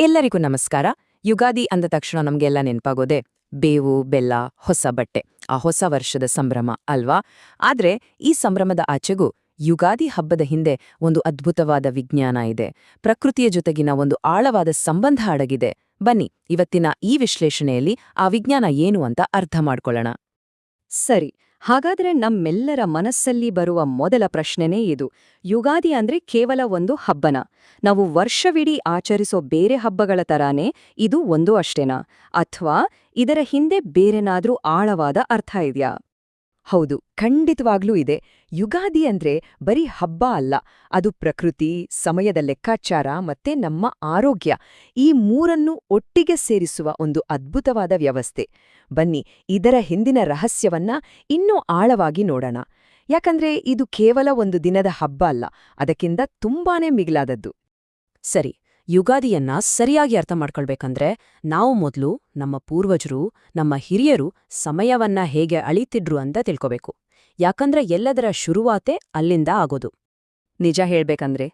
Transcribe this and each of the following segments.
ಎಲ್ಲರಿಗೂ ನಮಸ್ಕಾರ. ಯುಗಾದಿ ಅಂದ ತಕ್ಷಣ ನಮ್ಗೆಲ್ಲ ನೆನ್ಪಾಗೋದೆ ಬೇವು ಬೆಲ್ಲ ಹೊಸ ಬಟ್ಟೆ, ಆ ಹೊಸ ವರ್ಷದ ಸಂಭ್ರಮ ಅಲ್ವಾ? ಆದ್ರೆ ಈ ಸಂಭ್ರಮದ ಆಚೆಗೂ ಯುಗಾದಿ ಹಬ್ಬದ ಹಿಂದೆ ಒಂದು ಅದ್ಭುತವಾದ ವಿಜ್ಞಾನ ಇದೆ. ಪ್ರಕೃತಿಯ ಜೊತೆಗಿನ ಒಂದು ಆಳವಾದ ಸಂಬಂಧ ಅಡಗಿದೆ. ಬನ್ನಿ ಇವತ್ತಿನ ಈ ವಿಶ್ಲೇಷಣೆಯಲ್ಲಿ ಆ ವಿಜ್ಞಾನ ಏನು ಅಂತ ಅರ್ಥ ಮಾಡ್ಕೊಳ್ಳೋಣ. ಸರಿ, ಹಾಗಾದ್ರೆ ನಮ್ಮೆಲ್ಲರ ಮನಸ್ಸಲ್ಲಿ ಬರುವ ಮೊದಲ ಪ್ರಶ್ನೆನೇ ಇದು. ಯುಗಾದಿ ಅಂದ್ರೆ ಕೇವಲ ಒಂದು ಹಬ್ಬನ? ನಾವು ವರ್ಷವಿಡೀ ಆಚರಿಸೋ ಬೇರೆ ಹಬ್ಬಗಳ ತರಾನೇ ಇದು ಒಂದು ಅಷ್ಟೇನಾ? ಅಥವಾ ಇದರ ಹಿಂದೆ ಬೇರೆನಾದ್ರೂ ಆಳವಾದ ಅರ್ಥ ಇದೆಯಾ? ಹೌದು, ಖಂಡಿತವಾಗ್ಲೂ ಇದೆ. ಯುಗಾದಿ ಅಂದ್ರೆ ಬರೀ ಹಬ್ಬ ಅಲ್ಲ, ಅದು ಪ್ರಕೃತಿ, ಸಮಯದ ಲೆಕ್ಕಾಚಾರ ಮತ್ತೆ ನಮ್ಮ ಆರೋಗ್ಯ, ಈ ಮೂರನ್ನೂ ಒಟ್ಟಿಗೆ ಸೇರಿಸುವ ಒಂದು ಅದ್ಭುತವಾದ ವ್ಯವಸ್ಥೆ. ಬನ್ನಿ ಇದರ ಹಿಂದಿನ ರಹಸ್ಯವನ್ನ ಇನ್ನೂ ಆಳವಾಗಿ ನೋಡೋಣ. ಯಾಕಂದ್ರೆ ಇದು ಕೇವಲ ಒಂದು ದಿನದ ಹಬ್ಬ ಅಲ್ಲ, ಅದಕ್ಕಿಂತ ತುಂಬಾನೇ ಮಿಗಿಲಾದದ್ದು. ಸರಿ, ಯುಗಾದಿಯನ್ನ ಸರಿಯಾಗಿ ಅರ್ಥ ಮಾಡ್ಕೊಳ್ಬೇಕಂದ್ರೆ ನಾವು ಮೊದಲು ನಮ್ಮ ಪೂರ್ವಜರು, ನಮ್ಮ ಹಿರಿಯರು ಸಮಯವನ್ನ ಹೇಗೆ ಅಳೀತಿದ್ರು ಅಂತ ತಿಳ್ಕೋಬೇಕು. ಯಾಕಂದ್ರೆ ಎಲ್ಲದರ ಶುರುವಾತೇ ಅಲ್ಲಿಂದ ಆಗೋದು. ನಿಜ ಹೇಳ್ಬೇಕಂದ್ರೆ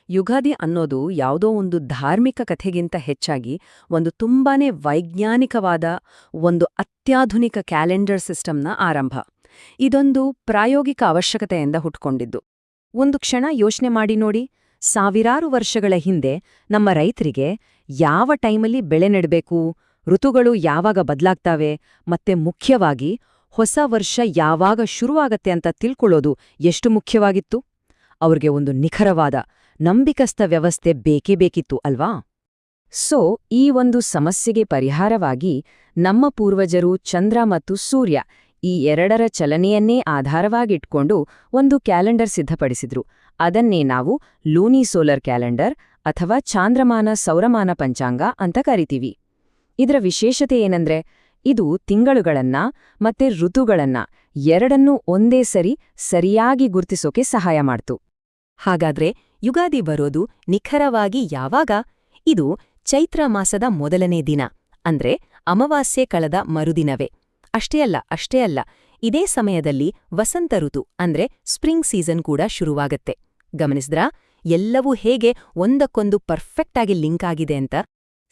ಯುಗಾದಿ ಅನ್ನೋದು ಯಾವುದೋ ಒಂದು ಧಾರ್ಮಿಕ ಕಥೆಗಿಂತ ಹೆಚ್ಚಾಗಿ ಒಂದು ತುಂಬಾನೇ ವೈಜ್ಞಾನಿಕವಾದ, ಒಂದು ಅತ್ಯಾಧುನಿಕ ಕ್ಯಾಲೆಂಡರ್ ಸಿಸ್ಟಮ್ನ ಆರಂಭ. ಇದೊಂದು ಪ್ರಾಯೋಗಿಕ ಅವಶ್ಯಕತೆಯಿಂದ ಹುಟ್ಕೊಂಡಿದ್ದು. ಒಂದು ಕ್ಷಣ ಯೋಚನೆ ಮಾಡಿ ನೋಡಿ, ಸಾವಿರಾರು ವರ್ಷಗಳ ಹಿಂದೆ ನಮ್ಮ ರೈತರಿಗೆ ಯಾವ ಟೈಮಲ್ಲಿ ಬೆಳೆ ನೆಡಬೇಕು, ಋತುಗಳು ಯಾವಾಗ ಬದಲಾಗ್ತಾವೆ, ಮತ್ತೆ ಮುಖ್ಯವಾಗಿ ಹೊಸ ವರ್ಷ ಯಾವಾಗ ಶುರುವಾಗತ್ತೆ ಅಂತ ತಿಳ್ಕೊಳ್ಳೋದು ಎಷ್ಟು ಮುಖ್ಯವಾಗಿತ್ತು. ಅವ್ರಿಗೆ ಒಂದು ನಿಖರವಾದ, ನಂಬಿಕಸ್ಥ ವ್ಯವಸ್ಥೆ ಬೇಕೇ ಬೇಕಿತ್ತು ಅಲ್ವಾ? ಸೊ ಈ ಒಂದು ಸಮಸ್ಯೆಗೆ ಪರಿಹಾರವಾಗಿ ನಮ್ಮ ಪೂರ್ವಜರು ಚಂದ್ರ ಮತ್ತು ಸೂರ್ಯ ಈ ಎರಡರ ಚಲನೆಯನ್ನೇ ಆಧಾರವಾಗಿಟ್ಕೊಂಡು ಒಂದು ಕ್ಯಾಲೆಂಡರ್ ಸಿದ್ಧಪಡಿಸಿದ್ರು. ಅದನ್ನೇ ನಾವು ಲೂನಿ ಸೋಲರ್ ಕ್ಯಾಲೆಂಡರ್ ಅಥವಾ ಚಾಂದ್ರಮಾನ ಸೌರಮಾನ ಪಂಚಾಂಗ ಅಂತ ಕರಿತೀವಿ. ಇದರ ವಿಶೇಷತೆ ಏನಂದ್ರೆ ಇದು ತಿಂಗಳುಗಳನ್ನ ಮತ್ತೆ ಋತುಗಳನ್ನ ಎರಡನ್ನೂ ಒಂದೇ ಸರಿಯಾಗಿ ಗುರ್ತಿಸೋಕೆ ಸಹಾಯ ಮಾಡ್ತು. ಹಾಗಾದ್ರೆ ಯುಗಾದಿ ಬರೋದು ನಿಖರವಾಗಿ ಯಾವಾಗ? ಇದು ಚೈತ್ರ ಮಾಸದ ಮೊದಲನೇ ದಿನ, ಅಂದ್ರೆ ಅಮಾವಾಸ್ಯೆ ಕಳೆದ ಮರುದಿನವೇ. ಅಷ್ಟೇ ಅಲ್ಲ, ಇದೇ ಸಮಯದಲ್ಲಿ ವಸಂತ ಋತು ಅಂದ್ರೆ ಸ್ಪ್ರಿಂಗ್ ಸೀಸನ್ ಕೂಡ ಶುರುವಾಗತ್ತೆ. ಗಮನಿಸಿದ್ರಾ ಎಲ್ಲವೂ ಹೇಗೆ ಒಂದಕ್ಕೊಂದು ಪರ್ಫೆಕ್ಟ್ ಆಗಿ ಲಿಂಕ್ ಆಗಿದೆ ಅಂತ?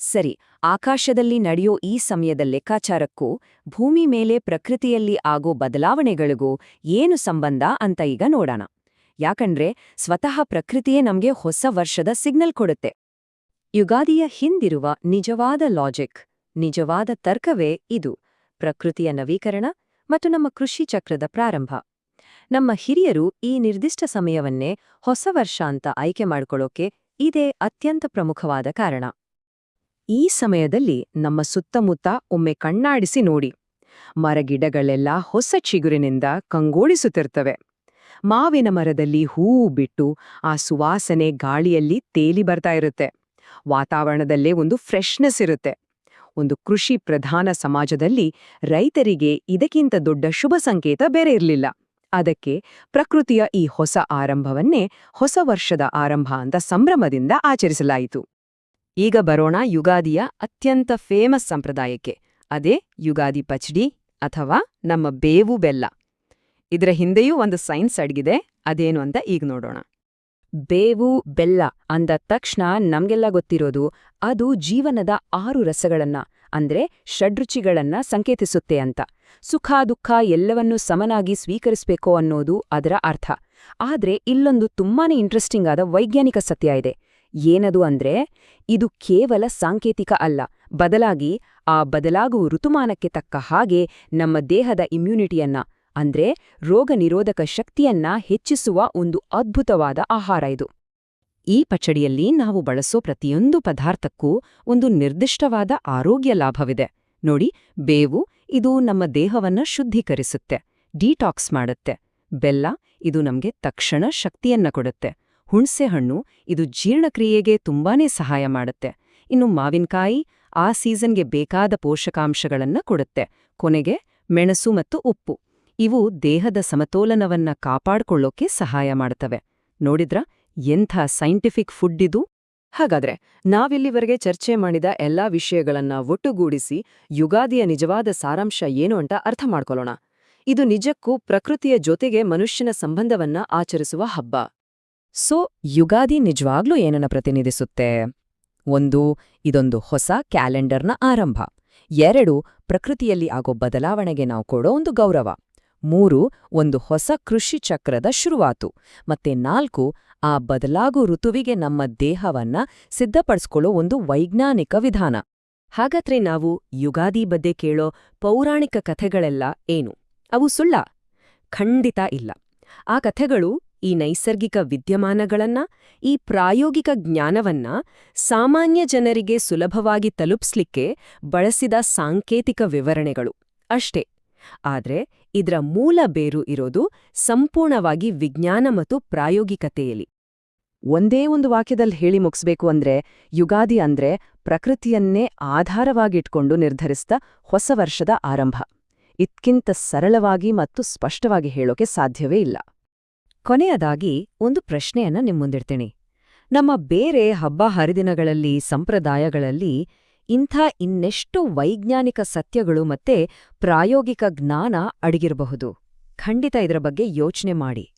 ಸರಿ, ಆಕಾಶದಲ್ಲಿ ನಡೆಯೋ ಈ ಸಮಯದ ಲೆಕ್ಕಾಚಾರಕ್ಕೂ ಭೂಮಿ ಮೇಲೆ ಪ್ರಕೃತಿಯಲ್ಲಿ ಆಗೋ ಬದಲಾವಣೆಗಳಿಗೂ ಏನು ಸಂಬಂಧ ಅಂತ ಈಗ ನೋಡೋಣ. ಯಾಕಂದ್ರೆ ಸ್ವತಃ ಪ್ರಕೃತಿಯೇ ನಮ್ಗೆ ಹೊಸ ವರ್ಷದ ಸಿಗ್ನಲ್ ಕೊಡುತ್ತೆ. ಯುಗಾದಿಯ ಹಿಂದಿರುವ ನಿಜವಾದ ಲಾಜಿಕ್, ನಿಜವಾದ ತರ್ಕವೇ ಇದು: ಪ್ರಕೃತಿಯ ನವೀಕರಣ ಮತ್ತು ನಮ್ಮ ಕೃಷಿ ಚಕ್ರದ ಪ್ರಾರಂಭ. ನಮ್ಮ ಹಿರಿಯರು ಈ ನಿರ್ದಿಷ್ಟ ಸಮಯವನ್ನೇ ಹೊಸ ವರ್ಷ ಅಂತ ಆಯ್ಕೆ ಮಾಡ್ಕೊಳ್ಳೋಕೆ ಇದೇ ಅತ್ಯಂತ ಪ್ರಮುಖವಾದ ಕಾರಣ. ಈ ಸಮಯದಲ್ಲಿ ನಮ್ಮ ಸುತ್ತಮುತ್ತ ಒಮ್ಮೆ ಕಣ್ಣಾಡಿಸಿ ನೋಡಿ. ಮರಗಿಡಗಳೆಲ್ಲ ಹೊಸ ಚಿಗುರಿನಿಂದ ಕಂಗೊಳಿಸುತ್ತಿರ್ತವೆ. ಮಾವಿನ ಮರದಲ್ಲಿ ಹೂವು ಬಿಟ್ಟು ಆ ಸುವಾಸನೆ ಗಾಳಿಯಲ್ಲಿ ತೇಲಿ ಬರ್ತಾ ಇರುತ್ತೆ. ವಾತಾವರಣದಲ್ಲೇ ಒಂದು ಫ್ರೆಶ್ನೆಸ್ ಇರುತ್ತೆ. ಒಂದು ಕೃಷಿ ಪ್ರಧಾನ ಸಮಾಜದಲ್ಲಿ ರೈತರಿಗೆ ಇದಕ್ಕಿಂತ ದೊಡ್ಡ ಶುಭ ಸಂಕೇತ ಬೇರೆ ಇರಲಿಲ್ಲ. ಅದಕ್ಕೆ ಪ್ರಕೃತಿಯ ಈ ಹೊಸ ಆರಂಭವನ್ನೇ ಹೊಸ ವರ್ಷದ ಆರಂಭ ಅಂತ ಸಂಭ್ರಮದಿಂದ ಆಚರಿಸಲಾಯಿತು. ಈಗ ಬರೋಣ ಯುಗಾದಿಯ ಅತ್ಯಂತ ಫೇಮಸ್ ಸಂಪ್ರದಾಯಕ್ಕೆ. ಅದೇ ಯುಗಾದಿ ಪಚಡಿ ಅಥವಾ ನಮ್ಮ ಬೇವು ಬೆಲ್ಲ. ಇದರ ಹಿಂದೆಯೂ ಒಂದು ಸೈನ್ಸ್ ಅಡಗಿದೆ. ಅದೇನು ಅಂತ ಈಗ ನೋಡೋಣ. ಬೇವು ಬೆಲ್ಲ ಅಂದ ತಕ್ಷಣ ನಮ್ಗೆಲ್ಲ ಗೊತ್ತಿರೋದು ಅದು ಜೀವನದ 6 ರಸಗಳನ್ನ, ಅಂದ್ರೆ ಷಡ್ರುಚಿಗಳನ್ನ ಸಂಕೇತಿಸುತ್ತೆ ಅಂತ. ಸುಖ ದುಃಖ ಎಲ್ಲವನ್ನೂ ಸಮನಾಗಿ ಸ್ವೀಕರಿಸ್ಬೇಕು ಅನ್ನೋದು ಅದರ ಅರ್ಥ. ಆದ್ರೆ ಇಲ್ಲೊಂದು ತುಂಬಾನೇ ಇಂಟ್ರೆಸ್ಟಿಂಗ್ ಆದ ವೈಜ್ಞಾನಿಕ ಸತ್ಯ ಇದೆ. ಏನದು ಅಂದ್ರೆ ಇದು ಕೇವಲ ಸಾಂಕೇತಿಕ ಅಲ್ಲ, ಬದಲಾಗಿ ಆ ಬದಲಾಗುವ ಋತುಮಾನಕ್ಕೆ ತಕ್ಕ ಹಾಗೆ ನಮ್ಮ ದೇಹದ ಇಮ್ಯುನಿಟಿಯನ್ನ, ಅಂದ್ರೆ ರೋಗ ನಿರೋಧಕ ಶಕ್ತಿಯನ್ನ ಹೆಚ್ಚಿಸುವ ಒಂದು ಅದ್ಭುತವಾದ ಆಹಾರ ಇದು. ಈ ಪಚಡಿಯಲ್ಲಿ ನಾವು ಬಳಸೋ ಪ್ರತಿಯೊಂದು ಪದಾರ್ಥಕ್ಕೂ ಒಂದು ನಿರ್ದಿಷ್ಟವಾದ ಆರೋಗ್ಯ ಲಾಭವಿದೆ. ನೋಡಿ, ಬೇವು ಇದು ನಮ್ಮ ದೇಹವನ್ನ ಶುದ್ಧೀಕರಿಸುತ್ತೆ, ಡಿಟಾಕ್ಸ್ ಮಾಡುತ್ತೆ. ಬೆಲ್ಲ ಇದು ನಮ್ಗೆ ತಕ್ಷಣ ಶಕ್ತಿಯನ್ನ ಕೊಡುತ್ತೆ. ಹುಣಸೆಹಣ್ಣು ಇದು ಜೀರ್ಣಕ್ರಿಯೆಗೆ ತುಂಬಾನೇ ಸಹಾಯ ಮಾಡುತ್ತೆ. ಇನ್ನು ಮಾವಿನಕಾಯಿ ಆ ಸೀಸನ್ಗೆ ಬೇಕಾದ ಪೋಷಕಾಂಶಗಳನ್ನ ಕೊಡುತ್ತೆ. ಕೊನೆಗೆ ಮೆಣಸು ಮತ್ತು ಉಪ್ಪು ಇವು ದೇಹದ ಸಮತೋಲನವನ್ನ ಕಾಪಾಡ್ಕೊಳ್ಳೋಕೆ ಸಹಾಯ ಮಾಡ್ತವೆ. ನೋಡಿದ್ರಾ ಎಂಥ ಸೈಂಟಿಫಿಕ್ ಫುಡ್ ಇದು? ಹಾಗಾದ್ರೆ ನಾವಿಲ್ಲಿವರೆಗೆ ಚರ್ಚೆ ಮಾಡಿದ ಎಲ್ಲಾ ವಿಷಯಗಳನ್ನ ಒಟ್ಟುಗೂಡಿಸಿ ಯುಗಾದಿಯ ನಿಜವಾದ ಸಾರಾಂಶ ಏನು ಅಂತ ಅರ್ಥ ಮಾಡ್ಕೊಳ್ಳೋಣ. ಇದು ನಿಜಕ್ಕೂ ಪ್ರಕೃತಿಯ ಜೊತೆಗೆ ಮನುಷ್ಯನ ಸಂಬಂಧವನ್ನ ಆಚರಿಸುವ ಹಬ್ಬ. ಸೊ ಯುಗಾದಿ ನಿಜವಾಗ್ಲೂ ಏನನ್ನ ಪ್ರತಿನಿಧಿಸುತ್ತೆ? ಒಂದು, ಇದೊಂದು ಹೊಸ ಕ್ಯಾಲೆಂಡರ್ನ ಆರಂಭ. 2, ಪ್ರಕೃತಿಯಲ್ಲಿ ಆಗೋ ಬದಲಾವಣೆಗೆ ನಾವು ಕೊಡೋ ಒಂದು ಗೌರವ. 3, ಒಂದು ಹೊಸ ಕೃಷಿ ಚಕ್ರದ ಶುರುವಾತು. ಮತ್ತೆ 4, ಆ ಬದಲಾಗೋ ಋತುವಿಗೆ ನಮ್ಮ ದೇಹವನ್ನ ಸಿದ್ಧಪಡಿಸ್ಕೊಳ್ಳೋ ಒಂದು ವೈಜ್ಞಾನಿಕ ವಿಧಾನ. ಹಾಗಾದ್ರೆ ನಾವು ಯುಗಾದಿ ಬಗ್ಗೆ ಕೇಳೋ ಪೌರಾಣಿಕ ಕಥೆಗಳೆಲ್ಲ ಏನು? ಅವು ಸುಳ್ಳ? ಖಂಡಿತ ಇಲ್ಲ. ಆ ಕಥೆಗಳು ಈ ನೈಸರ್ಗಿಕ ವಿದ್ಯಮಾನಗಳನ್ನ, ಈ ಪ್ರಾಯೋಗಿಕ ಜ್ಞಾನವನ್ನ ಸಾಮಾನ್ಯ ಜನರಿಗೆ ಸುಲಭವಾಗಿ ತಲುಪಿಸ್ಲಿಕ್ಕೆ ಬಳಸಿದ ಸಾಂಕೇತಿಕ ವಿವರಣೆಗಳು ಅಷ್ಟೇ. ಆದ್ರೆ ಇದರ ಮೂಲ ಬೇರು ಇರೋದು ಸಂಪೂರ್ಣವಾಗಿ ವಿಜ್ಞಾನ ಮತ್ತು ಪ್ರಾಯೋಗಿಕತೆಯಲ್ಲಿ. ಒಂದೇ ಒಂದು ವಾಕ್ಯದಲ್ಲಿ ಹೇಳಿ ಮುಗಿಸ್ಬೇಕು ಅಂದ್ರೆ, ಯುಗಾದಿ ಅಂದ್ರೆ ಪ್ರಕೃತಿಯನ್ನೇ ಆಧಾರವಾಗಿಟ್ಕೊಂಡು ನಿರ್ಧರಿಸಿದ ಹೊಸ ವರ್ಷದ ಆರಂಭ. ಇದ್ಕಿಂತ ಸರಳವಾಗಿ ಮತ್ತು ಸ್ಪಷ್ಟವಾಗಿ ಹೇಳೋಕೆ ಸಾಧ್ಯವೇ ಇಲ್ಲ. ಕೊನೆಯದಾಗಿ ಒಂದು ಪ್ರಶ್ನೆಯನ್ನ ನಿಮ್ಮುಂದಿಡ್ತೀನಿ. ನಮ್ಮ ಬೇರೆ ಹಬ್ಬ ಹರಿದಿನಗಳಲ್ಲಿ, ಸಂಪ್ರದಾಯಗಳಲ್ಲಿ ಇಂಥ ಇನ್ನೆಷ್ಟು ವೈಜ್ಞಾನಿಕ ಸತ್ಯಗಳು ಮತ್ತೆ ಪ್ರಾಯೋಗಿಕ ಜ್ಞಾನ ಅಡಗಿರಬಹುದು? ಖಂಡಿತ ಇದರ ಬಗ್ಗೆ ಯೋಚನೆ ಮಾಡಿ.